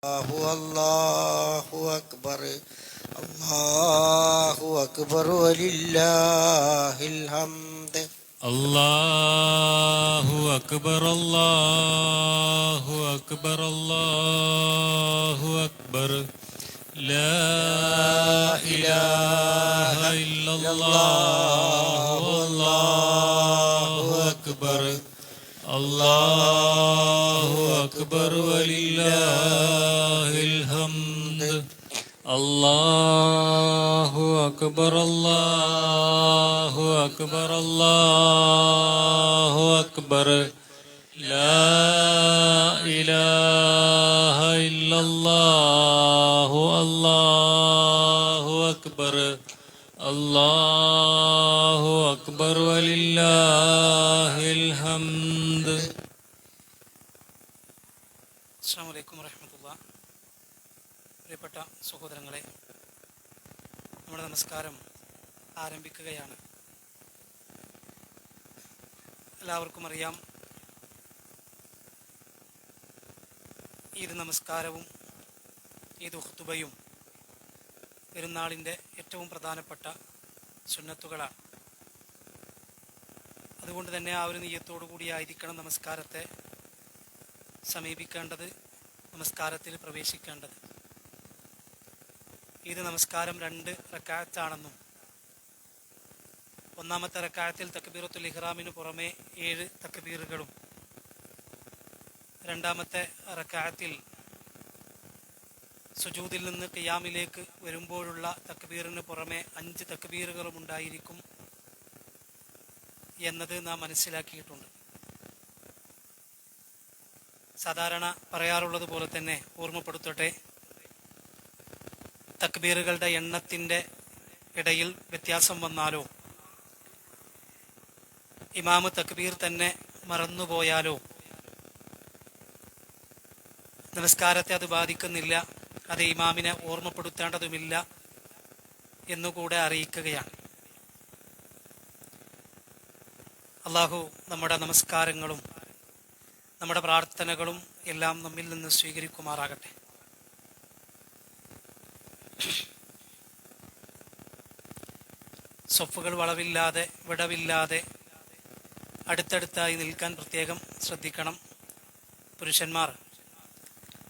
അല്ലാഹു അക്ബർ അല്ലാഹു അക്ബർ വലില്ലാഹിൽ ഹംദ് അല്ലാഹു അക്ബർ അല്ലാഹു അക്ബർ അല്ലാഹു അക്ബർ ലാ ഇലാഹ ഇല്ലല്ലാഹു അല്ലാഹു അക്ബർ അല്ലാഹു അക്ബർ വലില്ലാഹിൽ ഹംദ് അല്ലാഹു അക്ബർ അല്ലാഹു അക്ബർ അല്ലാഹു അക്ബർ ലാ ഇലാഹ ഇല്ലല്ലാഹു അല്ലാഹു അക്ബർ അല്ലാഹു അക്ബർ വലില്ലാഹിൽ ഹംദ്. അസ്സലാമു അലൈക്കും വറഹ്മത്തുള്ളാഹി. പ്രിയപ്പെട്ട സഹോദരങ്ങളെ, നമ്മുടെ നമസ്കാരം ആരംഭിക്കുകയാണ്. എല്ലാവർക്കും അറിയാം, ഈദ് നമസ്കാരവും ഈദ് ഖുതുബയും പെരുന്നാളിൻ്റെ ഏറ്റവും പ്രധാനപ്പെട്ട സുന്നത്തുകളാണ്. അതുകൊണ്ട് തന്നെ ആ ഒരു നിയ്യത്തോടു കൂടിയായിരിക്കണം നമസ്കാരത്തെ സമീപിക്കേണ്ടത്, നമസ്കാരത്തിൽ പ്രവേശിക്കേണ്ടത്. ഈദ് നമസ്കാരം 2 റക്അത്താണെന്നും ഒന്നാമത്തെ റക്അത്തിൽ തക്ബീറത്തുൽ ഇഹ്റാമിന് പുറമെ 7 തക്ബീറുകളും രണ്ടാമത്തെ റക്അത്തിൽ സുജൂദിൽ നിന്ന് ഖിയാമിലേക്ക് വരുമ്പോഴുള്ള തക്ബീറിന് പുറമെ 5 തക്ബീറുകളും ഉണ്ടായിരിക്കും എന്നത് നാം മനസ്സിലാക്കിയിട്ടുണ്ട്. സാധാരണ പറയാറുള്ളത് പോലെ തന്നെ ഓർമ്മപ്പെടുത്തട്ടെ, തക്ബീറുകളുടെ എണ്ണത്തിൻ്റെ ഇടയിൽ വ്യത്യാസം വന്നാലോ ഇമാമ് തക്ബീർ തന്നെ മറന്നുപോയാലോ നമസ്കാരത്തെ അത് ബാധിക്കുന്നില്ല, അത് ഇമാമിനെ ഓർമ്മപ്പെടുത്തേണ്ടതുമില്ല എന്നുകൂടെ അറിയിക്കുകയാണ്. അള്ളാഹു നമ്മുടെ നമസ്കാരങ്ങളും നമ്മുടെ പ്രാർത്ഥനകളും എല്ലാം നമ്മിൽ നിന്ന് സ്വീകരിക്കുമാറാകട്ടെ. സൊഫുകൾ വളവില്ലാതെ വിടവില്ലാതെ അടുത്തടുത്തായി നിൽക്കാൻ പ്രത്യേകം ശ്രദ്ധിക്കണം. പുരുഷന്മാർ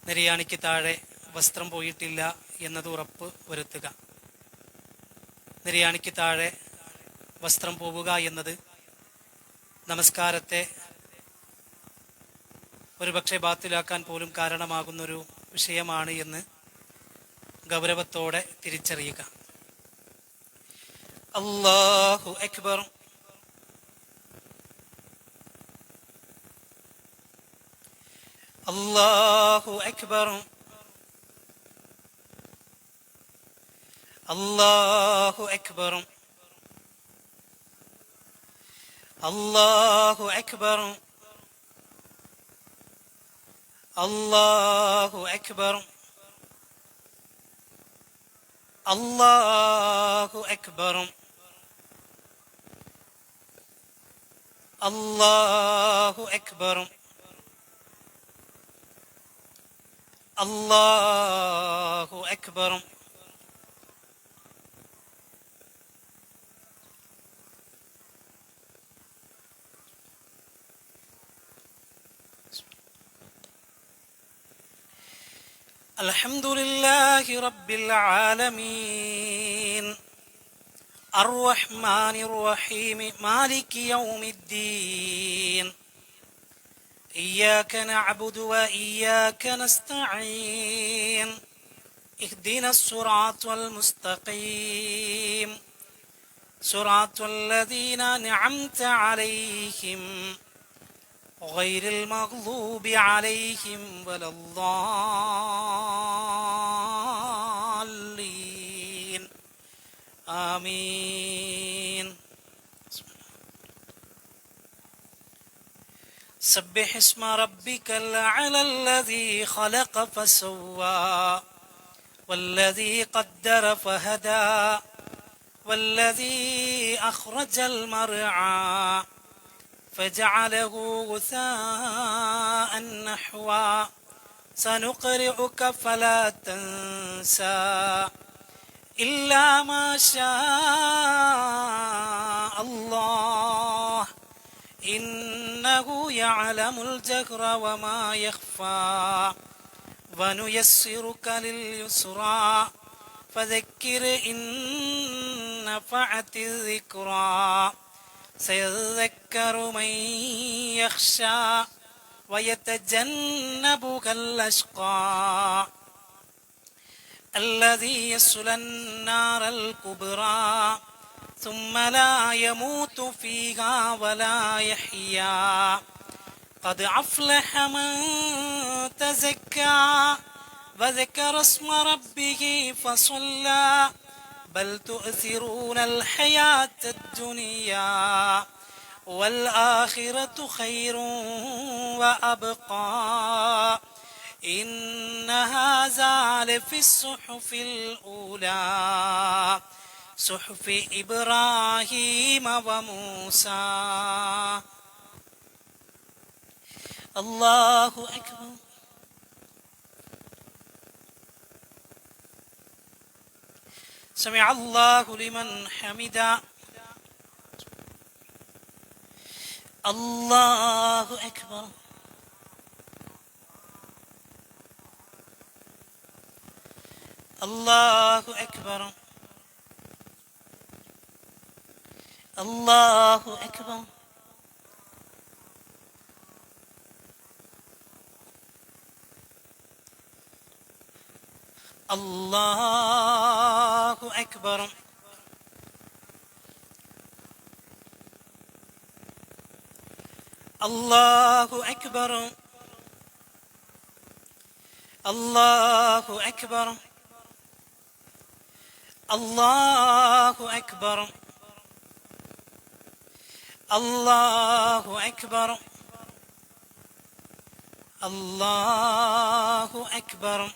നിര്യാണിക്ക് താഴെ വസ്ത്രം പോയിട്ടില്ല എന്നത് ഉറപ്പ് വരുത്തുക. നിര്യാണിക്ക് താഴെ വസ്ത്രം പോവുക എന്നത് നമസ്കാരത്തെ ഒരുപക്ഷെ ബാത്തിലാക്കാൻ പോലും കാരണമാകുന്നൊരു വിഷയമാണ് എന്ന് ഗൗരവത്തോടെ തിരിച്ചറിയുക. അല്ലാഹു അക്ബർ. അല്ലാഹു അക്ബർ. അല്ലാഹു അക്ബർ. അല്ലാഹു അക്ബർ. അല്ലാഹു അക്ബർ. അല്ലാഹു അക്ബർ. അല്ലാഹു അക്ബർ. അല്ലാഹു അക്ബർ. الحمد لله رب العالمين الرحمن الرحيم مالك يوم الدين إياك نعبد وإياك نستعين اهدنا الصراط المستقيم صراط الذين أنعمت عليهم غير المغضوب عليهم ولا الضالين آمين. سبح اسم ربك الأعلى الذي خلق فسوى والذي قدر فهدى والذي أخرج المرعى فجعله غثاء نحوا سنقرئك فلا تنسى إلا ما شاء الله إنه يعلم الجهر وما يخفى ونيسرك لليسرى فذكر إن نفعت الذكرى سيذكر من يخشى ويتجنبها الأشقى الذي يصلى النار الكبرى ثم لا يموت فيها ولا يحيا قد أفلح من تزكى وذكر اسم ربه فصلى بل تؤثرون الحياة الدنيا والآخرة خير وأبقى إن هذا لفي الصحف الأولى صحف إبراهيم وموسى. الله أكبر. سمع الله لمن حمده. الله أكبر. الله أكبر. الله أكبر. الله أكبر. الله أكبر. الله أكبر. الله أكبر. الله أكبر. الله أكبر.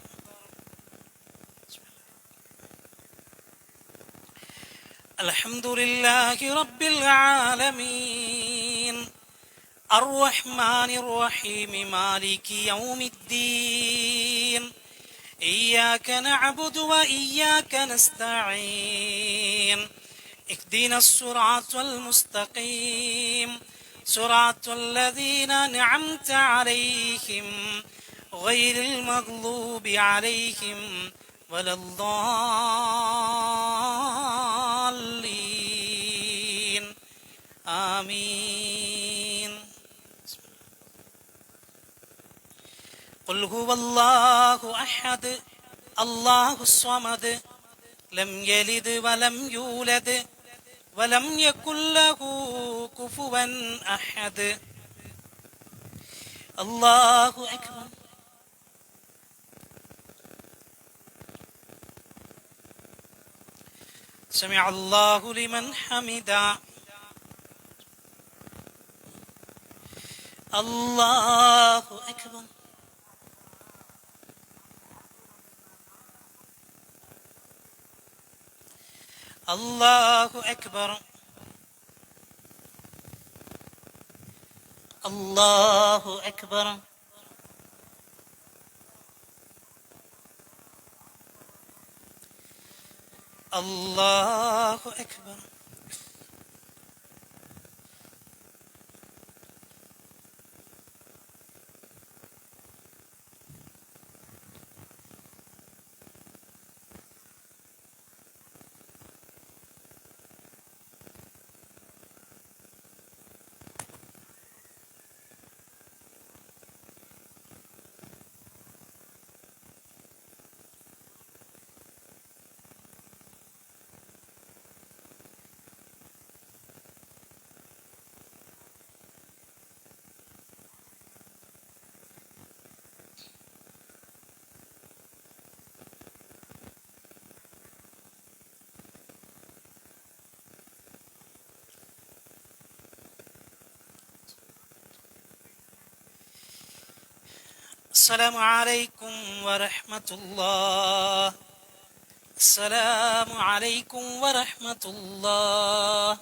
الحمد لله رب العالمين الرحمن الرحيم مالك يوم الدين إياك نعبد وإياك نستعين اهدنا الصراط المستقيم صراط الذين أنعمت عليهم غير المغضوب عليهم ولا الضالين آمين. قل هو الله أحد الله الصمد لم يلد ولم يولد ولم يكن له كفوا أحد. الله أكبر. سمع الله لمن حمده. الله أكبر. الله أكبر. الله أكبر. الله أكبر. السلام عليكم ورحمة الله. السلام عليكم ورحمة الله.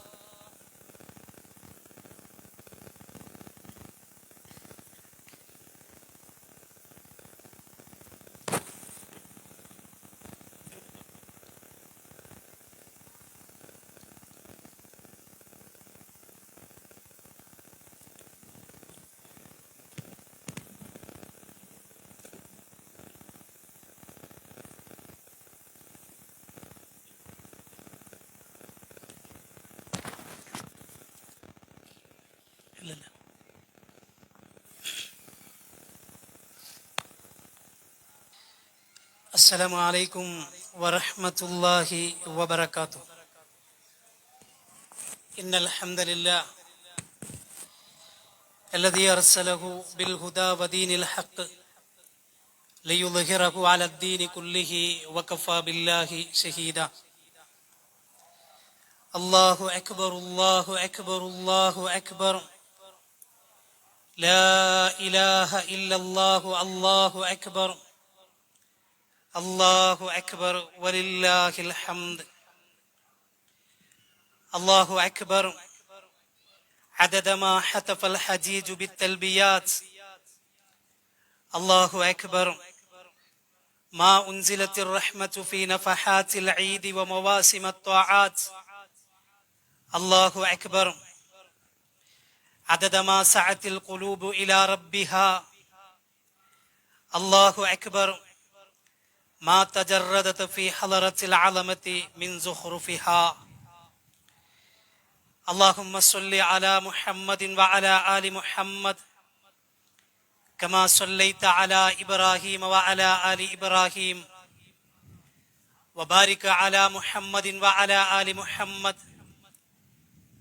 السلام عليكم ورحمة الله وبركاته. إن الحمد لله الذي أرسله بالهدى ودين الحق ليظهره على الدين كله وكفى بالله شهيدا. الله أكبر الله أكبر الله أكبر لا إله إلا الله الله أكبر الله أكبر ولله الحمد. الله أكبر عدد ما حتف الحجيج بالتلبيات. الله أكبر ما أنزلت الرحمة في نفحات العيد ومواسم الطاعات. الله أكبر عدد ما سعت القلوب إلى ربها. الله أكبر ما تجردت في حضرة العظمة من زخرفها. اللهم صل على محمد وعلى آل محمد كما صليت على إبراهيم وعلى آل إبراهيم وبارك على محمد وعلى آل محمد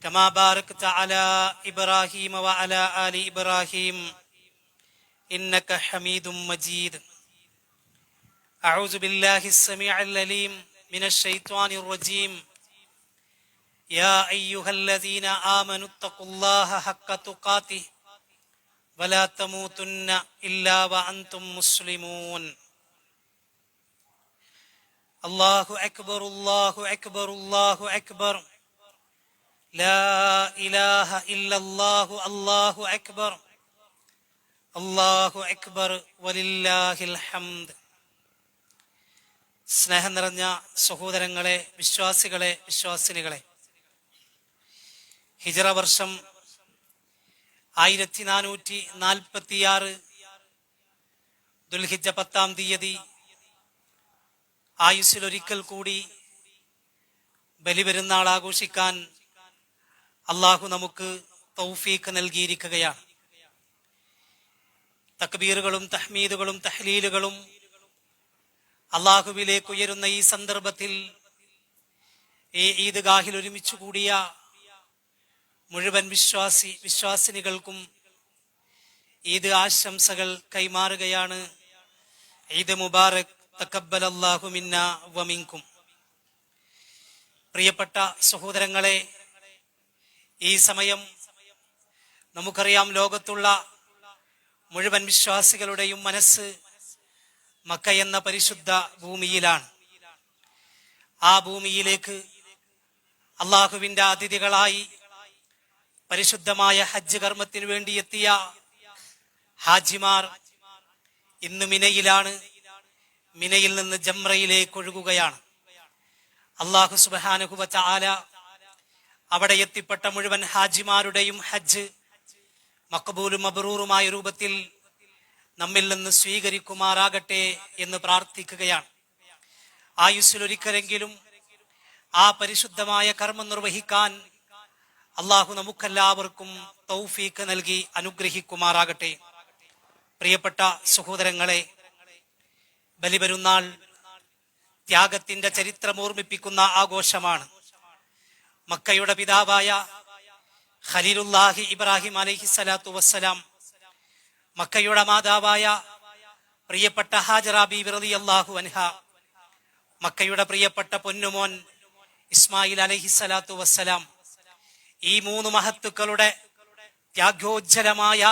كما باركت على إبراهيم وعلى آل إبراهيم إنك حميد مجيد. أعوذ بالله السميع العليم من الشيطان الرجيم. يا أيها الذين آمنوا اتقوا الله حق تقاته ولا تموتن إلا وأنتم مسلمون. الله أكبر الله أكبر الله أكبر لا إله إلا الله الله أكبر الله أكبر ولله الحمد. സ്നേഹം നിറഞ്ഞ സഹോദരങ്ങളെ, വിശ്വാസികളെ, വിശ്വാസിനികളെ, ഹിജറ വർഷം 1446 ദുൽഹിജ്ജ 10-ാം തീയതി ആയുസ്സിലൊരിക്കൽ കൂടി ബലിപെരുന്നാൾ ആഘോഷിക്കാൻ അള്ളാഹു നമുക്ക് തൗഫീഖ് നൽകിയിരിക്കുകയാണ്. തക്ബീറുകളും തഹ്മീദുകളും തഹ്ലീലുകളും അള്ളാഹുവിലേക്ക് ഉയരുന്ന ഈ സന്ദർഭത്തിൽ ഈ ഈദ്ഗാഹിൽ ഒരുമിച്ചു കൂടിയ മുഴുവൻ വിശ്വാസിനികൾക്കും ഈദ് ആശംസകൾ കൈമാറുകയാണ്. ഈദ് മുബാറക്, തഖബ്ബലല്ലാഹു മിന്നാ വമിൻകും. പ്രിയപ്പെട്ട സഹോദരങ്ങളെ, ഈ സമയം നമുക്കറിയാം, ലോകത്തുള്ള മുഴുവൻ വിശ്വാസികളുടെയും മനസ്സ് മക്ക എന്ന പരിശുദ്ധ ഭൂമിയിലാണ്. ആ ഭൂമിയിലേക്ക് അള്ളാഹുവിന്റെ അതിഥികളായി പരിശുദ്ധമായ ഹജ്ജ് കർമ്മത്തിന് വേണ്ടി എത്തിയ ഹാജിമാർ ഇന്ന് മിനയിലാണ്. മിനയിൽ നിന്ന് ജംറയിലേക്ക് ഒഴുകുകയാണ്. അള്ളാഹു സുബ്ഹാനഹു വ തആല അവിടെ എത്തിപ്പെട്ട മുഴുവൻ ഹാജിമാരുടെയും ഹജ്ജ് മഖബൂലും മബ്റൂറുമായ രൂപത്തിൽ നമ്മിൽ നിന്ന് സ്വീകരിക്കുമാറാകട്ടെ എന്ന് പ്രാർത്ഥിക്കുകയാണ്. ആയുസ്സിലൊരിക്കലെങ്കിലും ആ പരിശുദ്ധമായ കർമ്മം നിർവഹിക്കാൻ അള്ളാഹു നമുക്കെല്ലാവർക്കും തൗഫീഖ് നൽകി അനുഗ്രഹിക്കുമാറാകട്ടെ. പ്രിയപ്പെട്ട സഹോദരങ്ങളെ, ബലിപെരുന്നാൾ ത്യാഗത്തിന്റെ ചരിത്രം ഓർമ്മിപ്പിക്കുന്ന ആഘോഷമാണ്. മക്കയുടെ പിതാവായ ഖലീലുല്ലാഹി ഇബ്രാഹിം അലൈഹിസ്സലാത്തു വസ്സലാം, മക്കയുടെ മാതാവായ പ്രിയപ്പെട്ട ഹാജറ ബീവി റളിയല്ലാഹു അൻഹ, മക്കയുടെ പ്രിയപ്പെട്ട പൊന്നുമോൻ ഇസ്മായിൽ അലൈഹിസ്സലാത്തു വസ്സലാം, ഈ 3 മഹത്തുക്കളുടെ ത്യാഗോജ്ജലമായ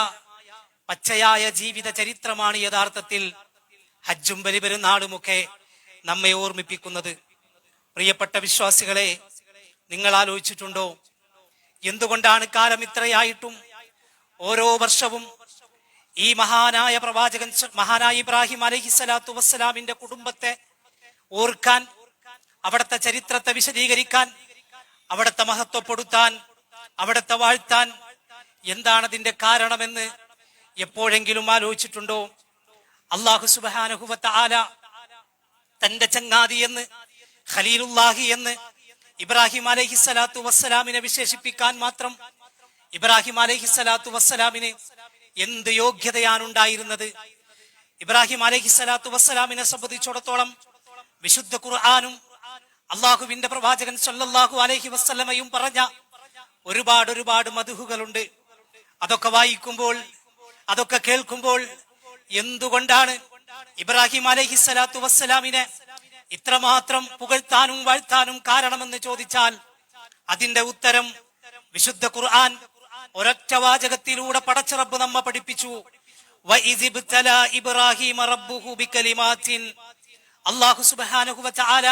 പച്ചയായ ജീവിത ചരിത്രമാണ് യഥാർത്ഥത്തിൽ ഹജ്ജും ബലിപെരുന്നാളുമൊക്കെ നമ്മെ ഓർമ്മിപ്പിക്കുന്നത്. പ്രിയപ്പെട്ട വിശ്വാസികളെ, നിങ്ങൾ ആലോചിച്ചിട്ടുണ്ടോ, എന്തുകൊണ്ടാണ് കാലം ഇത്രയായിട്ടും ഓരോ വർഷവും ഈ മഹാനായ പ്രവാചകൻ മഹാനായ ഇബ്രാഹിം അലൈഹിസ്സലാത്തു വസ്സലാമിന്റെ കുടുംബത്തെ ഓർക്കാൻ, അവിടുത്തെ ചരിത്രത്തെ വിശദീകരിക്കാൻ, അവിടുത്തെ മഹത്വപ്പെടുത്താൻ, അവിടുത്തെ വാഴ്ത്താൻ എന്താണ് അതിന്റെ കാരണമെന്ന് എപ്പോഴെങ്കിലും ആലോചിച്ചിട്ടുണ്ടോ? അല്ലാഹു സുബ്ഹാനഹു വ തആല തന്റെ ചങ്ങാതി എന്ന്, ഖലീലുല്ലാഹി എന്ന് ഇബ്രാഹിം അലൈഹിസ്സലാത്തു വസ്സലാമിനെ വിശേഷിപ്പിക്കാൻ മാത്രം ഇബ്രാഹിം അലൈഹിസ്സലാത്തു വസ്സലാമിന് എന്ത് യോഗ്യതയാണ് ഉണ്ടായിരുന്നത്? ഇബ്രാഹിം അലൈഹിസ്സലാത്തു വസ്സലാമിനെ സംബന്ധിച്ചിടത്തോളം വിശുദ്ധ ഖുർആനും അള്ളാഹുവിന്റെ പ്രവാചകൻ സല്ലല്ലാഹു അലൈഹി വസല്ലമയും പറഞ്ഞ ഒരുപാട് മദ്ഹുകളുണ്ട്. അതൊക്കെ വായിക്കുമ്പോൾ, അതൊക്കെ കേൾക്കുമ്പോൾ എന്തുകൊണ്ടാണ് ഇബ്രാഹിം അലൈഹിസ്സലാത്തു വസ്സലാമിനെ ഇത്രമാത്രം പുകഴ്ത്താനും വാഴ്ത്താനും കാരണമെന്ന് ചോദിച്ചാൽ അതിന്റെ ഉത്തരം വിശുദ്ധ ഖുർആൻ ഒരൊറ്റ വാചകത്തിലൂടെ പടച്ച റബ്ബ് നമ്മെ പഠിപ്പിച്ചു. വഇദ്ബ്തലാ ഇബ്രാഹിമ റബ്ബുഹു ബികലിമാത്തിൻ. അല്ലാഹു സുബ്ഹാനഹു വ തആല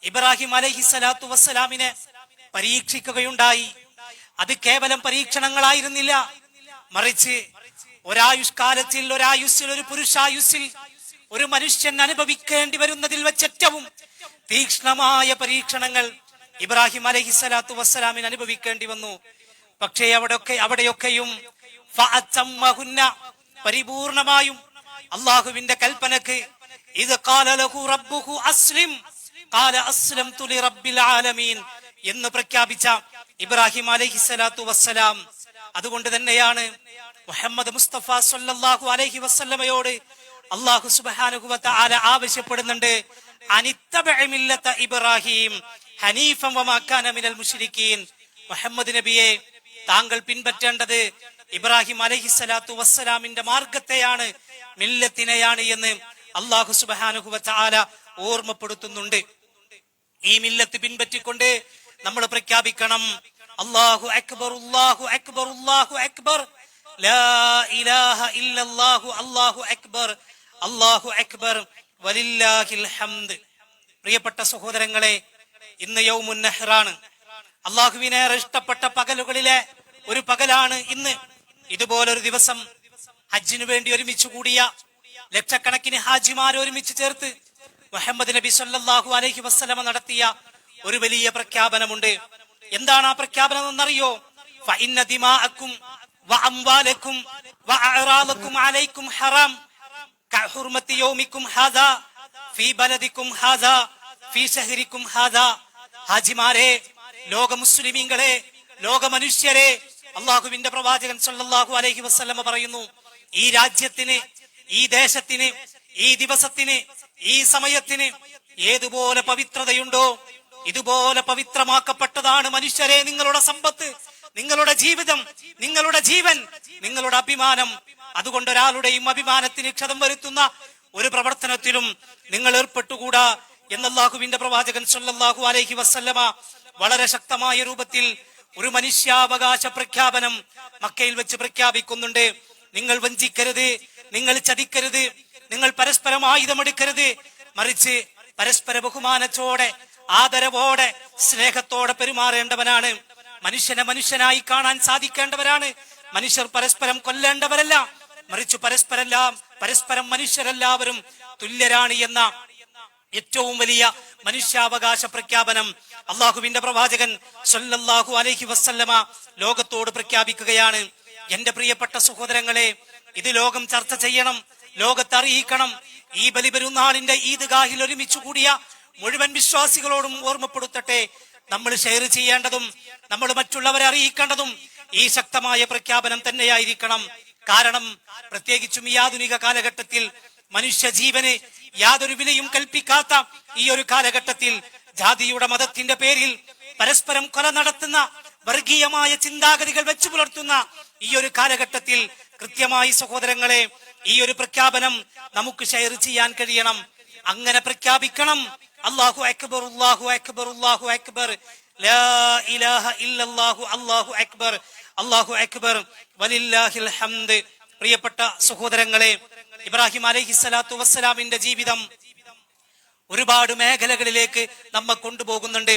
ഇബ്രാഹിം അലൈഹിസ്സലാത്തു വസ്സലാമിനെ പരീക്ഷിക്കുകയുണ്ടായി. അത് കേവലം പരീക്ഷണങ്ങളായിരുന്നില്ല, മറിച്ച് ഒരായുഷ്കാലത്തിൽ, ഒരായുസ്സിൽ, ഒരു പുരുഷായുസ്സിൽ ഒരു മനുഷ്യൻ അനുഭവിക്കേണ്ടി വരുന്നതിൽ വെച്ച് ഏറ്റവും തീക്ഷ്ണമായ പരീക്ഷണങ്ങൾ ഇബ്രാഹിം അലൈഹിസ്സലാത്തു വസ്സലാമിന് അനുഭവിക്കേണ്ടി വന്നു. പക്ഷേ അവിടെയൊക്കെയും പരിപൂർണമായും അള്ളാഹുവിന്റെ കൽപ്പനക്ക് ഇത് ഖാല ലഹു റബ്ബുഹു അസ്ലിം ഖാല അസ്ലംതു ലിറബ്ബിൽ ആലമീൻ എന്ന് പ്രഖ്യാപിച്ച ഇബ്രാഹിം അലൈഹിസ്സലാത്തു വസ്സലാം, അതുകൊണ്ട് തന്നെയാണ് മുഹമ്മദ് മുസ്തഫ സല്ലല്ലാഹു അലൈഹി വസല്ലമയോട് അല്ലാഹു സുബ്ഹാനഹു വ തആല ആവശ്യപ്പെടുന്നുണ്ട്, അനിത്തബഇ മില്ലത ഇബ്രാഹിം ഹനീഫൻ വമാ കാന മിനൽ മുശ്രിക്കീൻ. മുഹമ്മദ് നബിയെ, താങ്കൾ പിൻപറ്റേണ്ടത് ഇബ്രാഹിം അലൈഹിസ്സലാത്തു വസ്സലാമിന്റെ മാർഗത്തെയാണ്, മില്ലത്തിനെയാണ് എന്ന് അല്ലാഹു സുബ്ഹാനഹു വ തആല ഓർമ്മപ്പെടുത്തുന്നുണ്ട്. ഈ മില്ലത്ത് പിൻപറ്റിക്കൊണ്ട് നമ്മൾ പ്രഖ്യാപിക്കണം, അല്ലാഹു അക്ബർ, അല്ലാഹു അക്ബർ, അല്ലാഹു അക്ബർ, ലാ ഇലാഹ ഇല്ലല്ലാഹു, അല്ലാഹു അക്ബർ, അല്ലാഹു അക്ബർ, വലില്ലാഹിൽ ഹംദ്. പ്രിയപ്പെട്ട സഹോദരങ്ങളെ, ഇന്ന് യൗമുൻ നഹ്റാണ്. അള്ളാഹുവിനേറെ ഇഷ്ടപ്പെട്ട പകലുകളിലെ ഒരു പകലാണ് ഇന്ന്. ഇതുപോലൊരു ദിവസം ഹജ്ജിനു വേണ്ടി ഒരുമിച്ച് കൂടിയ ലക്ഷക്കണക്കിന് ഹാജിമാർ ഒരുമിച്ച് ചേർത്ത് മുഹമ്മദ് നബി സല്ലല്ലാഹു അലൈഹി വസല്ലമ നടത്തിയ ഒരു വലിയ പ്രഖ്യാപനമുണ്ട്. എന്താണ് ആ പ്രഖ്യാപനം എന്നറിയോ? ഫഇന്ന ദിമാഅക്കും വഅംവാലക്കും വഅഅറാദക്കും അലൈക്കും ഹറാം കഹുർമത്തി യൗമിക്കും ഹാദാ ഫീ ബലദിക്കും ഹാദാ ഫീ ശഹരിക്കും ഹാദാ. ഹാജിമാരെ, ലോക മുസ്ലിമീങ്ങളെ, ലോക മനുഷ്യരെ, അള്ളാഹുവിന്റെ പ്രവാചകൻ സല്ലല്ലാഹു അലൈഹി വസല്ലമ പറയുന്നു, ഈ രാജ്യത്തിന്, ഈ ദേശത്തിന്, ഈ ദിവസത്തിന്, ഈ സമയത്തിന് ഏതുപോലെ പവിത്രതയുണ്ടോ ഇതുപോലെ പവിത്രമാക്കപ്പെട്ടതാണ് മനുഷ്യരെ നിങ്ങളുടെ സമ്പത്ത്, നിങ്ങളുടെ ജീവിതം, നിങ്ങളുടെ ജീവൻ, നിങ്ങളുടെ അഭിമാനം. അതുകൊണ്ട് ഒരാളുടെയും അഭിമാനത്തിന് ക്ഷതം വരുത്തുന്ന ഒരു പ്രവർത്തനത്തിലും നിങ്ങൾ ഏർപ്പെട്ടുകൂടാ എന്ന് അല്ലാഹുവിന്റെ പ്രവാചകൻ സല്ലല്ലാഹു അലൈഹി വസല്ലമ വളരെ ശക്തമായ രൂപത്തിൽ ഒരു മനുഷ്യാവകാശ പ്രഖ്യാപനം മക്കയിൽ വെച്ച് പ്രഖ്യാപിക്കുന്നുണ്ട്. നിങ്ങൾ വഞ്ചിക്കരുത്, നിങ്ങൾ ചതിക്കരുത്, നിങ്ങൾ പരസ്പരം ആയുധമെടുക്കരുത്, മറിച്ച് പരസ്പര ബഹുമാനത്തോടെ, ആദരവോടെ, സ്നേഹത്തോടെ പെരുമാറേണ്ടവനാണ്. മനുഷ്യനെ മനുഷ്യനായി കാണാൻ സാധിക്കേണ്ടവരാണ്. മനുഷ്യർ പരസ്പരം കൊല്ലേണ്ടവരല്ല, മറിച്ച് പരസ്പരം മനുഷ്യരെല്ലാവരും തുല്യരാണ് എന്ന ഏറ്റവും വലിയ മനുഷ്യാവകാശ പ്രഖ്യാപനം അള്ളാഹുവിന്റെ പ്രവാചകൻ സല്ലല്ലാഹു അലൈഹി വസല്ലമ ലോകത്തോട് പ്രഖ്യാപിക്കുകയാണ്. എന്റെ പ്രിയപ്പെട്ട സഹോദരങ്ങളെ, ഇത് ലോകം ചർച്ച ചെയ്യണം, ലോകത്ത് അറിയിക്കണം. ഈ ബലിപെരുന്നാളിന്റെ ഈദ്ഗാഹിൽ ഒരുമിച്ച് കൂടിയ മുഴുവൻ വിശ്വാസികളോടും ഓർമ്മപ്പെടുത്തട്ടെ, നമ്മൾ ഷെയർ ചെയ്യേണ്ടതും നമ്മൾ മറ്റുള്ളവരെ അറിയിക്കേണ്ടതും ഈ ശക്തമായ പ്രഖ്യാപനം തന്നെയായിരിക്കണം. കാരണം പ്രത്യേകിച്ചും ഈ ആധുനിക കാലഘട്ടത്തിൽ മനുഷ്യ ജീവന് യാതൊരു വിലയും കൽപ്പിക്കാത്ത ഈ ഒരു കാലഘട്ടത്തിൽ ജാതിയുടെ മതത്തിന്റെ പേരിൽ പരസ്പരം കൊല നടത്തുന്ന വർഗീയമായ ചിന്താഗതികൾ വെച്ചു പുലർത്തുന്ന ഈ ഒരു കാലഘട്ടത്തിൽ കൃത്യമായി സഹോദരങ്ങളെ, ഈ ഒരു പ്രഖ്യാപനം നമുക്ക് ഷെയർ ചെയ്യാൻ കഴിയണം. അങ്ങനെ പ്രഖ്യാപിക്കണം, അല്ലാഹു അക്ബർ, അല്ലാഹു അക്ബർ, അല്ലാഹു അക്ബർ, ലാ ഇലാഹ ഇല്ലല്ലാഹു, അല്ലാഹു അക്ബർ, അല്ലാഹു അക്ബർ, വലില്ലാഹിൽ ഹംദ്. പ്രിയപ്പെട്ട സഹോദരങ്ങളെ, ഇബ്രാഹിം അലൈഹിസ്സലാത്തു വസ്സലാമിന്റെ ജീവിതം ഒരുപാട് മേഖലകളിലേക്ക് നമ്മെ കൊണ്ടുപോകുന്നുണ്ട്.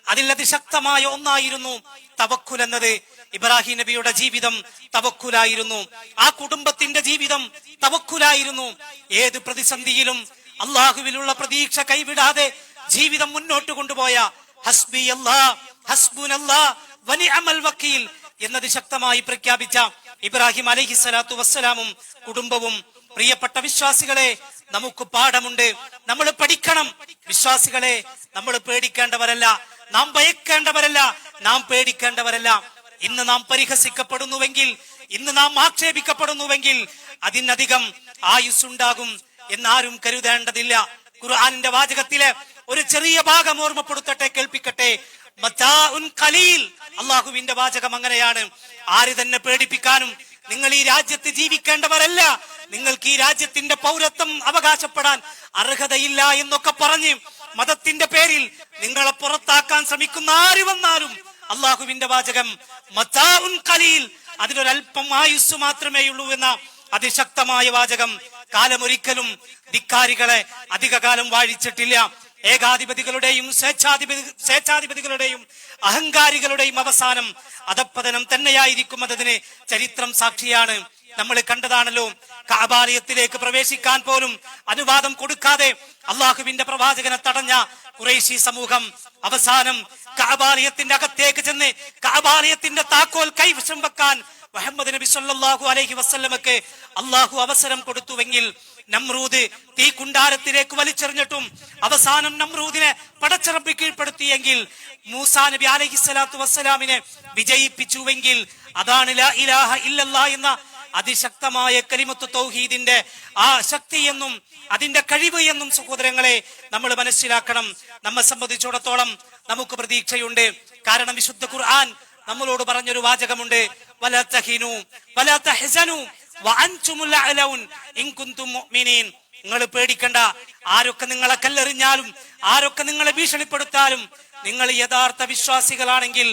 അതിൽ അതിശക്തമായ ഒന്നായിരുന്നു തവക്കുൽ എന്നത്. ഇബ്രാഹിം നബിയുടെ ജീവിതം തവക്കുലായിരുന്നു. ആ കുടുംബത്തിന്റെ ജീവിതം തവക്കുലായിരുന്നു. ഏത് പ്രതിസന്ധിയിലും അള്ളാഹുവിലുള്ള പ്രതീക്ഷ കൈവിടാതെ ജീവിതം മുന്നോട്ട് കൊണ്ടുപോയ ഹസ്ബി അല്ലാഹ് ഹസ്ബുനല്ലാഹ് വനിഅമൽ വക്കീൽ എന്നത് ശക്തമായി പ്രഖ്യാപിച്ച ഇബ്രാഹിം അലൈഹിസ്സലാത്തു വസ്സലാമും കുടുംബവും. പ്രിയപ്പെട്ട വിശ്വാസികളെ, നമുക്ക് പാഠമുണ്ട്, നമ്മൾ പഠിക്കണം. വിശ്വാസികളെ, നമ്മൾ പേടിക്കേണ്ടവരല്ല, നാം ഭയക്കേണ്ടവരല്ല, നാം പേടിക്കേണ്ടവരല്ല. ഇന്ന് നാം പരിഹസിക്കപ്പെടുന്നുവെങ്കിൽ, ഇന്ന് നാം ആക്ഷേപിക്കപ്പെടുന്നുവെങ്കിൽ അതിനധികം ആയുസ്സുണ്ടാകും എന്നാരും കരുതേണ്ടതില്ല. ഖുർആനിന്റെ വാചകത്തിലെ ഒരു ചെറിയ ഭാഗം ഓർമ്മപ്പെടുത്തട്ടെ, കേൾപ്പിക്കട്ടെ. മതാഉൻ ഖലീൽ, അള്ളാഹുവിന്റെ വാചകം അങ്ങനെയാണ്. ആര് തന്നെ പേടിപ്പിക്കാനും നിങ്ങൾ ഈ രാജ്യത്ത് ജീവിക്കേണ്ടവരല്ല, നിങ്ങൾക്ക് ഈ രാജ്യത്തിന്റെ പൗരത്വം അവകാശപ്പെടാൻ അർഹതയില്ല എന്നൊക്കെ പറഞ്ഞ് മതത്തിന്റെ പേരിൽ നിങ്ങളെ പുറത്താക്കാൻ ശ്രമിക്കുന്ന ആര് വന്നാലും അള്ളാഹുവിന്റെ വാചകം മതാഉൻ ഖലീൽ, അതിനൊരൽപ്പം ആയുസ് മാത്രമേ ഉള്ളൂ എന്ന അതിശക്തമായ വാചകം. കാലമൊരിക്കലും ധിക്കാരികളെ അധികകാലം വാഴിച്ചിട്ടില്ല. ഏകാധിപതികളുടെയും സ്വേച്ഛാധിപതികളുടെയും അഹങ്കാരികളുടെയും അവസാനം അധപ്പതനം തന്നെയായിരിക്കും. അതിന് ചരിത്രം സാക്ഷിയാണ്. നമ്മൾ കണ്ടതാണല്ലോ, കഅബാലയത്തിലേക്ക് പ്രവേശിക്കാൻ പോലും അനുവാദം കൊടുക്കാതെ അള്ളാഹുവിന്റെ പ്രവാചകനെ തടഞ്ഞ ഖുറൈശി സമൂഹം അവസാനം കഅബാലയത്തിന്റെ അകത്തേക്ക് ചെന്ന് കഅബാലയത്തിന്റെ താക്കോൽ കൈവശം വെക്കാൻ മുഹമ്മദ് നബി സല്ലല്ലാഹു അലൈഹി വസല്ലമക്ക് അള്ളാഹു അവസരം കൊടുത്തുവെങ്കിൽ നമ്രൂദ് തീ കുണ്ടാരത്തിലേക്ക് വലിച്ചെറിഞ്ഞിട്ടും അവസാനം നമ്രൂദിനെ പടച്ചിറപ്പി കീഴ്പ്പെടുത്തിയെങ്കിൽ മൂസാ നബി അലൈഹിസ്സലാത്തു വസ്സലാമിനെ വിജയിപ്പിച്ചുവെങ്കിൽ അതാണ് ലാ ഇലാഹ ഇല്ലല്ലാഹ് എന്ന അതിശക്തമായ കലിമത്ത് തൗഹീദിന്റെ ആ ശക്തി എന്നും അതിന്റെ കഴിവ് എന്നും സഹോദരങ്ങളെ നമ്മൾ മനസ്സിലാക്കണം. നമ്മെ സംബന്ധിച്ചിടത്തോളം നമുക്ക് പ്രതീക്ഷയുണ്ട്. കാരണം വിശുദ്ധ ഖുർആൻ നമ്മളോട് പറഞ്ഞൊരു വാചകമുണ്ട്, വലാ തഹിനു വലാ തഹ്സനു വഅൻതുമുൽ അഅലൗൻ ഇൻ കുൻതും മുഅ്മിനീൻ. നിങ്ങൾ പേടിക്കണ്ട, ആരൊക്കെ നിങ്ങളെ കല്ലെറിഞ്ഞാലും ആരൊക്കെ നിങ്ങളെ ഭീഷണിപ്പെടുത്താലും നിങ്ങൾ യഥാർത്ഥ വിശ്വാസികളാണെങ്കിൽ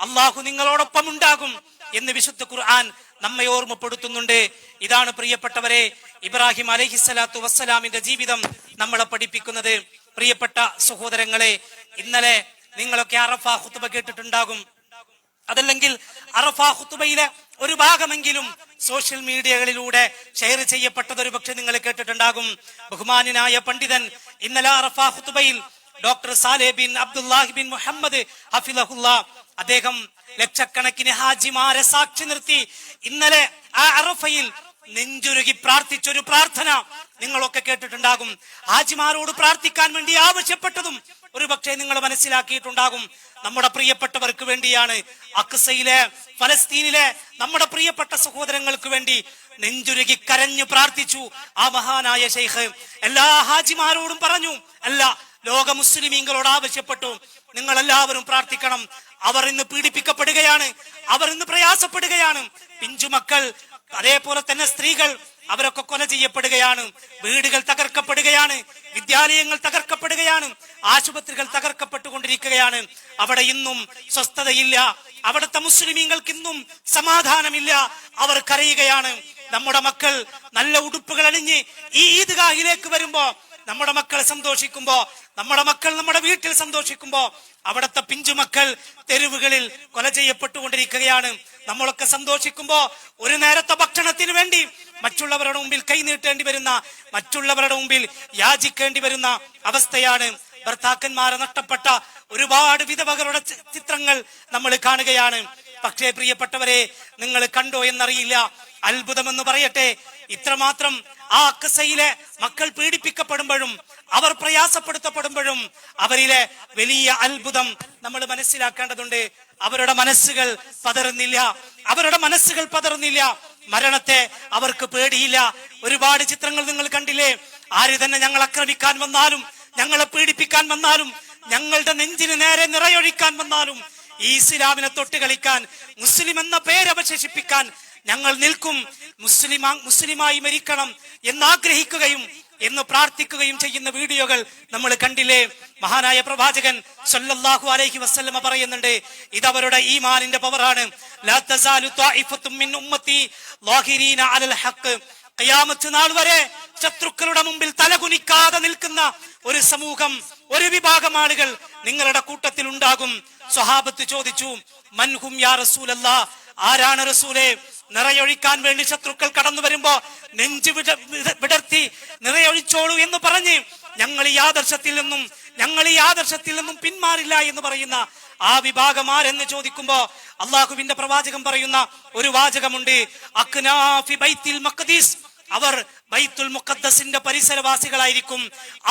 അള്ളാഹു നിങ്ങളോടൊപ്പം ഉണ്ടാകും എന്ന് വിശുദ്ധ ഖുർആൻ നമ്മെ ഓർമ്മപ്പെടുത്തുന്നുണ്ട്. ഇതാണ് പ്രിയപ്പെട്ടവരെ ഇബ്രാഹിം അലൈഹിസ്സലാത്തു വസ്സലാമിന്റെ ജീവിതം നമ്മളെ പഠിപ്പിക്കുന്നത്. പ്രിയപ്പെട്ട സഹോദരങ്ങളെ, ഇന്നലെ നിങ്ങളൊക്കെ അറഫ ഖുത്ബ കേട്ടിട്ടുണ്ടാകും. അതല്ലെങ്കിൽ അറഫ ഖുത്ബയിലെ ഒരു ഭാഗമെങ്കിലും സോഷ്യൽ മീഡിയകളിലൂടെ ഷെയർ ചെയ്യപ്പെട്ടത് ഒരു പക്ഷെ നിങ്ങൾ കേട്ടിട്ടുണ്ടാകും. ബഹുമാനായ പണ്ഡിതൻ ഇന്നലെ അറഫ ഖുത്ബയിൽ doctor Salih bin Abdullahi bin Muhammad ഹഫിളഹുല്ലാ, അദ്ദേഹം ലക്ഷക്കണക്കിന് ഹാജിമാരെ സാക്ഷി നിർത്തി ഇന്നലെ ആ അറഫയിൽ നെഞ്ചുരുകി പ്രാർത്ഥിച്ചൊരു പ്രാർത്ഥന നിങ്ങളൊക്കെ കേട്ടിട്ടുണ്ടാകും. ഹാജിമാരോട് പ്രാർത്ഥിക്കാൻ വേണ്ടി ആവശ്യപ്പെട്ടതും ഒരു പക്ഷേ നിങ്ങൾ മനസ്സിലാക്കിയിട്ടുണ്ടാകും. നമ്മുടെ പ്രിയപ്പെട്ടവർക്ക് വേണ്ടിയാണ്. അക്സയിലെ ഫലസ്തീനിലെ നമ്മുടെ പ്രിയപ്പെട്ട സഹോദരങ്ങൾക്ക് വേണ്ടി നെഞ്ചുരുകി കരഞ്ഞു പ്രാർത്ഥിച്ചു ആ മഹാനായ ശൈഖ്. എല്ലാ ഹാജിമാരോടും പറഞ്ഞു, അല്ല ലോക മുസ്ലിമീങ്ങളോട് ആവശ്യപ്പെട്ടു, നിങ്ങൾ എല്ലാവരും പ്രാർത്ഥിക്കണം. അവർ ഇന്ന് പീഡിപ്പിക്കപ്പെടുകയാണ്, അവർ ഇന്ന് പ്രയാസപ്പെടുകയാണ്. പിഞ്ചുമക്കൾ, അതേപോലെ തന്നെ സ്ത്രീകൾ, അവരൊക്കെ കൊല ചെയ്യപ്പെടുകയാണ്. വീടുകൾ തകർക്കപ്പെടുകയാണ്, വിദ്യാലയങ്ങൾ തകർക്കപ്പെടുകയാണ്, ആശുപത്രികൾ തകർക്കപ്പെട്ടുകൊണ്ടിരിക്കുകയാണ്. അവിടെ ഇന്നും സ്വസ്ഥതയില്ല, അവിടുത്തെ മുസ്ലിമീങ്ങൾക്ക് ഇന്നും സമാധാനമില്ല. അവർ കരയുകയാണ്. നമ്മുടെ മക്കൾ നല്ല ഉടുപ്പുകൾ അണിഞ്ഞ് ഈ ഈദ്ഗാഹിലേക്ക് വരുമ്പോ, നമ്മുടെ മക്കൾ സന്തോഷിക്കുമ്പോ, നമ്മുടെ മക്കൾ നമ്മുടെ വീട്ടിൽ സന്തോഷിക്കുമ്പോ, അവിടുത്തെ പിഞ്ചുമക്കൾ തെരുവുകളിൽ കൊല ചെയ്യപ്പെട്ടുകൊണ്ടിരിക്കുകയാണ്. നമ്മളൊക്കെ സന്തോഷിക്കുമ്പോ ഒരു നേരത്തെ ഭക്ഷണത്തിന് വേണ്ടി മറ്റുള്ളവരുടെ മുമ്പിൽ കൈനീട്ടേണ്ടി വരുന്ന, മറ്റുള്ളവരുടെ മുമ്പിൽ യാചിക്കേണ്ടി വരുന്ന അവസ്ഥയാണ്. ഭർത്താക്കന്മാരെ നഷ്ടപ്പെട്ട ഒരുപാട് വിധവകളുടെ ചിത്രങ്ങൾ നമ്മൾ കാണുകയാണ്. പക്ഷേ പ്രിയപ്പെട്ടവരെ, നിങ്ങൾ കണ്ടോ എന്നറിയില്ല, അത്ഭുതമെന്ന് പറയട്ടെ, ഇത്രമാത്രം ആ അക്സയിലെ മക്കൾ പീഡിപ്പിക്കപ്പെടുമ്പോഴും അവർ പ്രയാസപ്പെടുത്തപ്പെടുമ്പോഴും അവരിലെ വലിയ അത്ഭുതം നമ്മൾ മനസ്സിലാക്കേണ്ടതുണ്ട്. അവരുടെ മനസ്സുകൾ പതറുന്നില്ല, അവരുടെ മനസ്സുകൾ പതറുന്നില്ല. മരണത്തെ അവർക്ക് പേടിയില്ല. ഒരുപാട് ചിത്രങ്ങൾ നിങ്ങൾ കണ്ടില്ലേ? ആര് തന്നെ ഞങ്ങൾ ആക്രമിക്കാൻ വന്നാലും, ഞങ്ങളെ പീഡിപ്പിക്കാൻ വന്നാലും, ഞങ്ങളുടെ നെഞ്ചിന് നേരെ നിറയൊഴിക്കാൻ വന്നാലും, ഈ ഇസ്ലാമിനെ തൊട്ട് കളിക്കാൻ, മുസ്ലിം എന്ന പേര് അവശേഷിപ്പിക്കാൻ ഞങ്ങൾ നിൽക്കും. മുസ്ലിമായി മരിക്കണം എന്നാഗ്രഹിക്കുകയും എന്ന് പ്രാർത്ഥിക്കുകയും ചെയ്യുന്ന വീഡിയോകൾ നമ്മൾ കണ്ടില്ലേ? മഹാനായ പ്രവാചകൻ സല്ലല്ലാഹു അലൈഹി വസല്ലമ പറയുന്നുണ്ട്, ഇതവരുടെ ഈമാനിന്റെ പവറാണ്. ലാ തസാലു ത്വാഇഫത്തും മിൻ ഉമ്മത്തി ളാഹിരീന അലൽ ഹഖ്. ഖിയാമത്ത് നാൾ വരെ ശത്രുക്കളുടെ മുമ്പിൽ തലകുനിക്കാതെ നിൽക്കുന്ന ഒരു സമൂഹം, ഒരു വിഭാഗം ആളുകൾ നിങ്ങളുടെ കൂട്ടത്തിൽ ഉണ്ടാകും. സ്വഹാബത്ത് ചോദിച്ചു, മൻഹും യാ റസൂലല്ലാഹ്, ആരാണ് റസൂലേ? നിറയൊഴിക്കാൻ വേണ്ടി ശത്രുക്കൾ കടന്നു വരുമ്പോ നെഞ്ചു വിടർത്തി നിറയൊഴിച്ചോളൂ എന്ന് പറഞ്ഞ് ഞങ്ങൾ ഈ ആദർശത്തിൽ നിന്നും പിന്മാറില്ല എന്ന് പറയുന്ന ആ വിഭാഗം ആരെന്ന് ചോദിക്കുമ്പോ അള്ളാഹുവിന്റെ പ്രവാചകൻ പറയുന്ന ഒരു വാചകമുണ്ട്, അക്നാഫി ബൈത്തുൽ മഖ്ദിസ്. അവർ ബൈത്തുൽ മുഖദ്ദസിന്റെ പരിസരവാസികളായിരിക്കും.